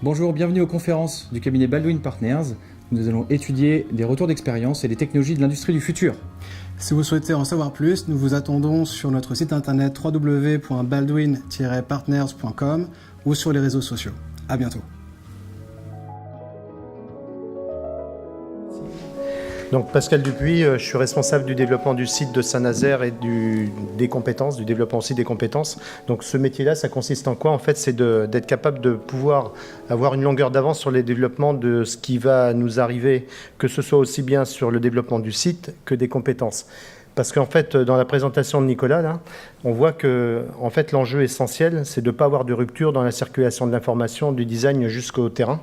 Bonjour, bienvenue aux conférences du cabinet Baldwin Partners. Nous allons étudier des retours d'expérience et les technologies de l'industrie du futur. Si vous souhaitez en savoir plus, nous vous attendons sur notre site internet www.baldwin-partners.com ou sur les réseaux sociaux. À bientôt. Donc Pascal Dupuis, je suis responsable du développement du site de Saint-Nazaire et des compétences, du développement aussi des compétences. Donc ce métier-là, ça consiste en quoi? En fait, c'est d'être capable de pouvoir avoir une longueur d'avance sur les développements de ce qui va nous arriver, que ce soit aussi bien sur le développement du site que des compétences. Parce qu'en fait, dans la présentation de Nicolas, là, on voit que en fait, l'enjeu essentiel, c'est de ne pas avoir de rupture dans la circulation de l'information, du design jusqu'au terrain.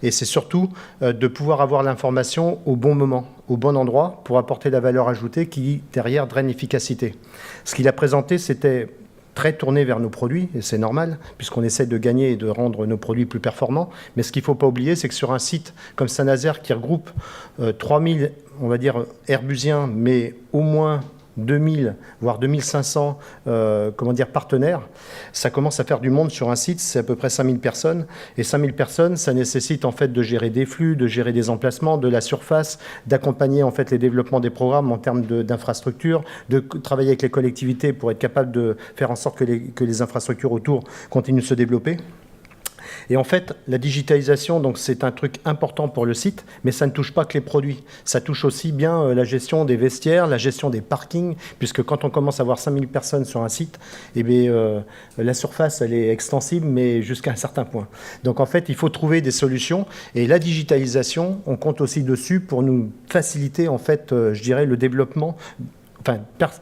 Et c'est surtout de pouvoir avoir l'information au bon moment, au bon endroit, pour apporter la valeur ajoutée qui, derrière, draine l'efficacité. Ce qu'il a présenté, c'était très tourné vers nos produits, et c'est normal, puisqu'on essaie de gagner et de rendre nos produits plus performants. Mais ce qu'il ne faut pas oublier, c'est que sur un site comme Saint-Nazaire, qui regroupe 3000, on va dire, Airbusiens, mais au moins 2000, voire 2500 partenaires, ça commence à faire du monde sur un site, c'est à peu près 5000 personnes. Et 5000 personnes, ça nécessite en fait de gérer des flux, de gérer des emplacements, de la surface, d'accompagner en fait les développements des programmes en termes d'infrastructures, de travailler avec les collectivités pour être capable de faire en sorte que les infrastructures autour continuent de se développer. Et en fait, la digitalisation, donc, c'est un truc important pour le site, mais ça ne touche pas que les produits. Ça touche aussi bien la gestion des vestiaires, la gestion des parkings, puisque quand on commence à avoir 5000 personnes sur un site, eh bien, la surface, elle est extensible, mais jusqu'à un certain point. Donc en fait, il faut trouver des solutions. Et la digitalisation, on compte aussi dessus pour nous faciliter, en fait, je dirais, le développement, enfin,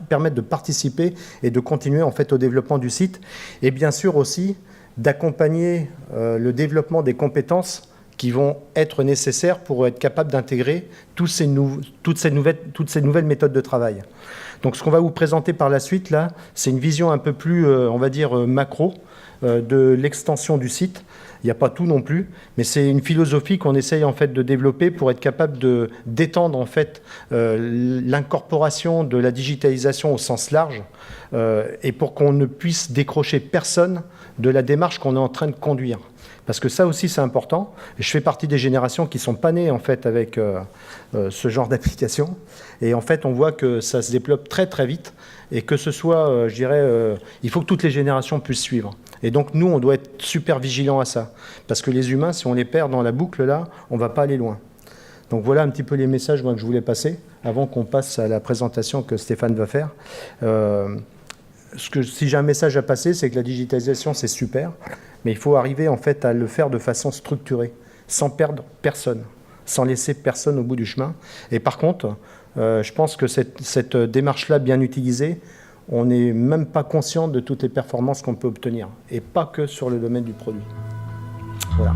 permettre de participer et de continuer, en fait, au développement du site. Et bien sûr aussi, d'accompagner le développement des compétences qui vont être nécessaires pour être capable d'intégrer toutes ces nouvelles méthodes de travail. Donc ce qu'on va vous présenter par la suite, là, c'est une vision un peu plus, on va dire, macro de l'extension du site. Il n'y a pas tout non plus, mais c'est une philosophie qu'on essaye en fait de développer pour être capable d'étendre en fait l'incorporation de la digitalisation au sens large et pour qu'on ne puisse décrocher personne de la démarche qu'on est en train de conduire. Parce que ça aussi, c'est important. Je fais partie des générations qui ne sont pas nées en fait, avec ce genre d'application. Et en fait, on voit que ça se développe très, très vite. Et que ce soit, je dirais, il faut que toutes les générations puissent suivre. Et donc, nous, on doit être super vigilants à ça. Parce que les humains, si on les perd dans la boucle, là, on ne va pas aller loin. Donc, voilà un petit peu les messages moi, que je voulais passer avant qu'on passe à la présentation que Stéphane va faire. Si j'ai un message à passer, c'est que la digitalisation, c'est super, mais il faut arriver en fait à le faire de façon structurée, sans perdre personne, sans laisser personne au bout du chemin. Et par contre, je pense que cette démarche-là, bien utilisée, on n'est même pas conscient de toutes les performances qu'on peut obtenir, et pas que sur le domaine du produit. Voilà.